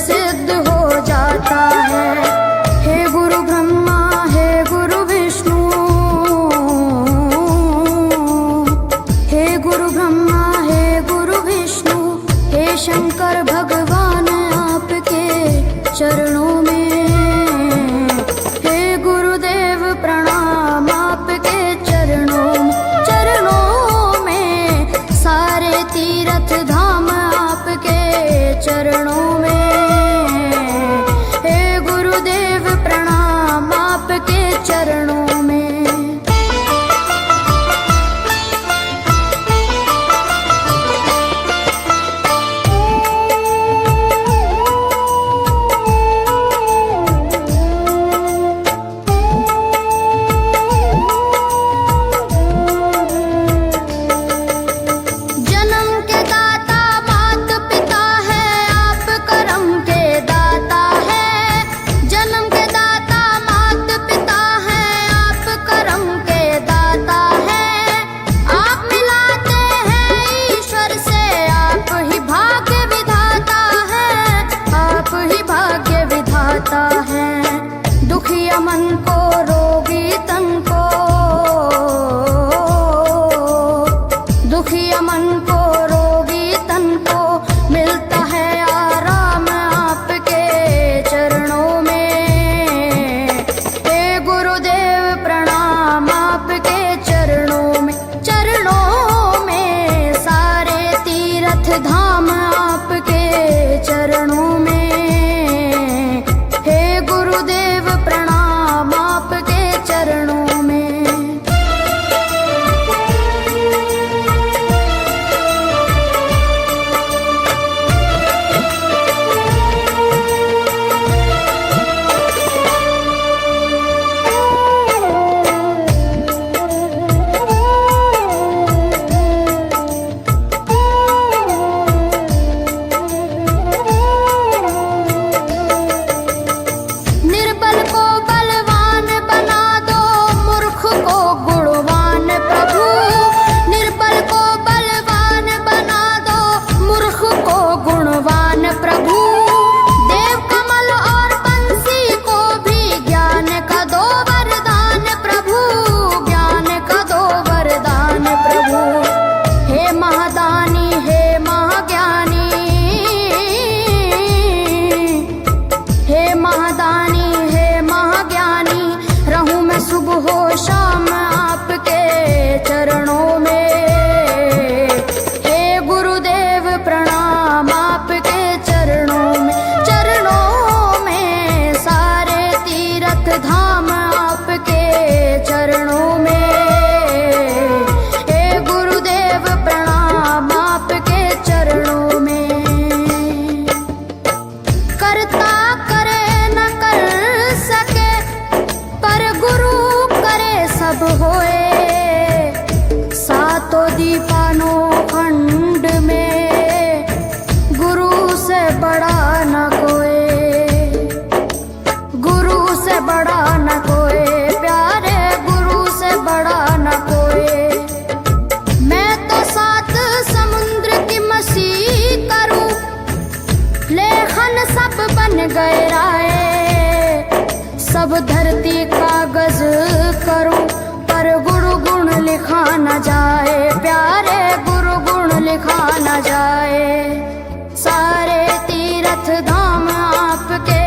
सिद्ध हो जाता है। हे गुरु ब्रह्मा, हे गुरु विष्णु, हे गुरु ब्रह्मा, हे गुरु विष्णु, हे शंकर भगवान आपके चरणों में। हे गुरुदेव प्रणाम आपके चरणों में, सारे तीर्थ धाम आपके चरणों में। हे गुरुदेव प्रणाम आपके चरणों में। दुखिया मन को, रोगी तन को, दुखिया मन को, रोगी तन को मिलता है आराम आपके चरणों में। हे गुरुदेव प्रणाम आपके चरणों में। चरणों में सारे तीर्थ धाम आपके चरणों में। चरणों में। निर्बल को बलवान बना दो, मूर्ख को गुणवान प्रभु। निर्बल को बलवान बना दो, मूर्ख को गुणवान प्रभु। देव कमल और बंसी को भी ज्ञान का दो वरदान प्रभु, ज्ञान का दो वरदान प्रभु। हे महादानी, हे महाज्ञानी, हे महादानी, हे महाज्ञानी, रहूं मैं सुबह हो शाम आपके चरणों में। हे गुरुदेव प्रणाम आपके चरणों में। चरणों में सारे तीर्थ धाम आपके चरणों में। हे गुरुदेव प्रणाम आपके चरणों में। करता करे न कर सके, पर गुरु करे सब होए। सातों दीवानों खंड में गुरु से बड़ा न कोई, गुरु से बड़ा न कोई, प्यारे गुरु से बड़ा न कोई। मैं तो सात समुद्र की मसी करूं, लेखन सब बन गए राय। सब धरती कागज करूं, पर गुरु गुण लिखा न जाए, प्यारे गुरु गुण लिखा न जाए। सारे तीर्थ धाम आपके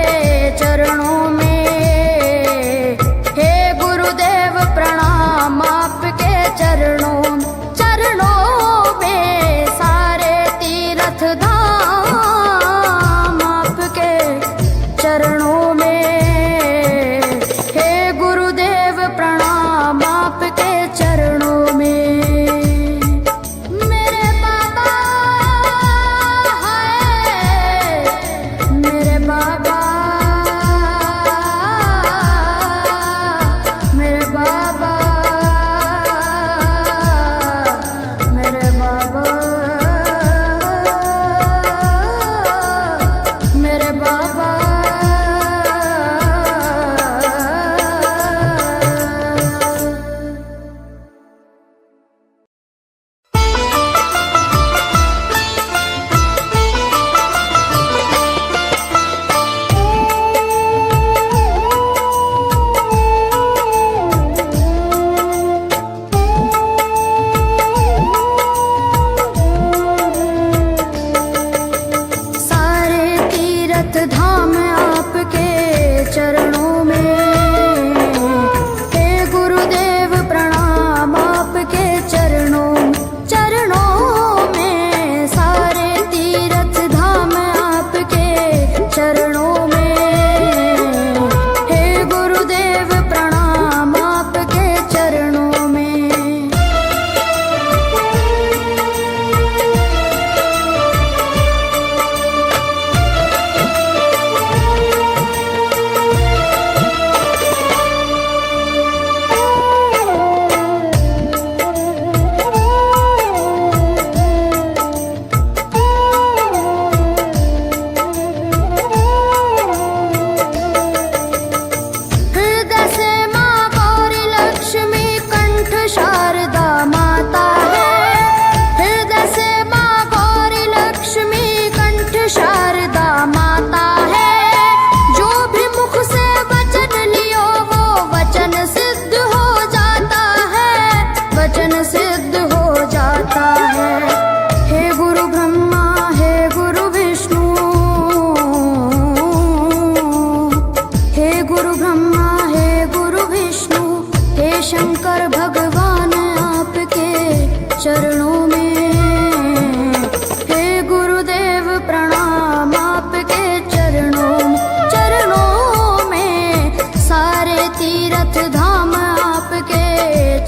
चरणों में। हे गुरुदेव प्रणाम आपके चरणों में। चरणों में सारे तीर्थ धाम आपके चरणों में। हे गुरुदेव प्रणाम आपके चरणों में। मेरे बाबा है, मेरे बाबा, मेरे बाबा, मेरे बाबा, मेरे बाबा।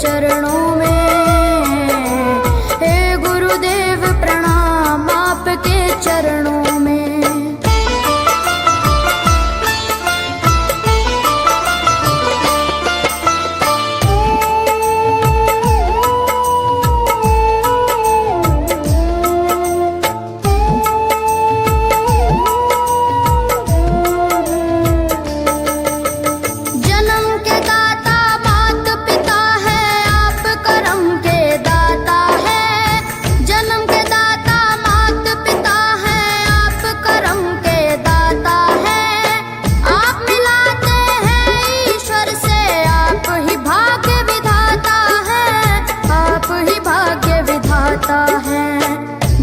चरणों में। हे गुरुदेव प्रणाम आपके चरणों में।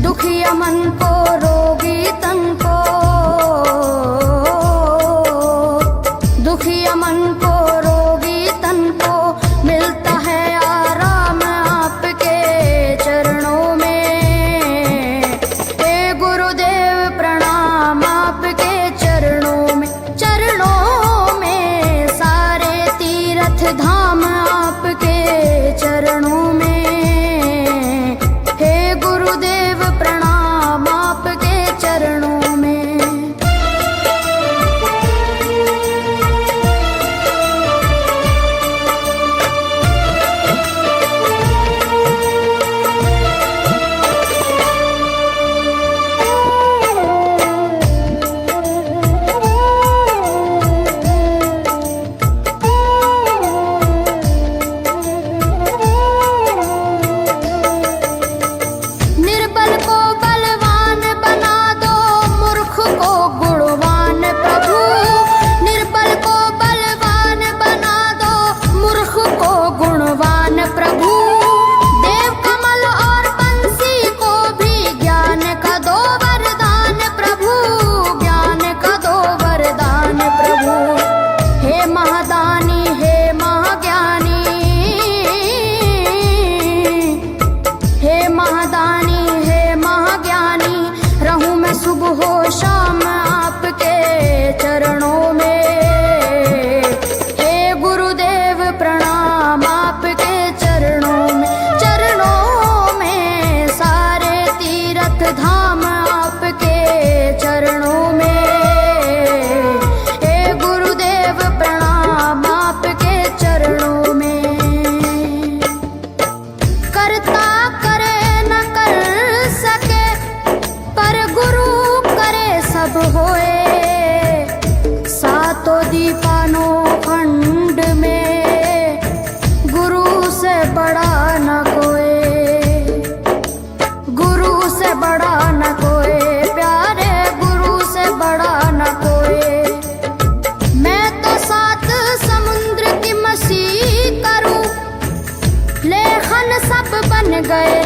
दुखिया मन को रोगी तन को, दुखिया मन को रोगी तन को मिलता है आराम आपके चरणों में। हे गुरुदेव प्रणाम आपके चरणों में। चरणों में सारे तीर्थ धाम आपके चरणों में। चरणों में। निर्बल को बलवान बना दो, मूर्ख को गुणवान प्रभु। निर्बल को बलवान बना दो, मूर्ख को गुणवान प्रभु। देव कमल और बंसी को भी ज्ञान का दो वरदान प्रभु, ज्ञान का दो वरदान प्रभु। हे महादानी हे महाज्ञानी, हे महादानी हे महाज्ञानी, रहूं मैं सुबह हो शाम आपके चरणों में। हे गुरुदेव प्रणाम आपके चरणों में। चरणों में सारे तीर्थ धाम आपके चरणों में। हे गुरुदेव प्रणाम आपके चरणों में। करता करे न कर सके, पर गुरु करे सब होए। सातों दीपानों खंड में गुरु से बड़ा न कोई, गुरु से बड़ा न कोई प्यारे, गुरु से बड़ा न कोई। मैं तो सात समुद्र की मछली करूं, लेखन सब बन गए।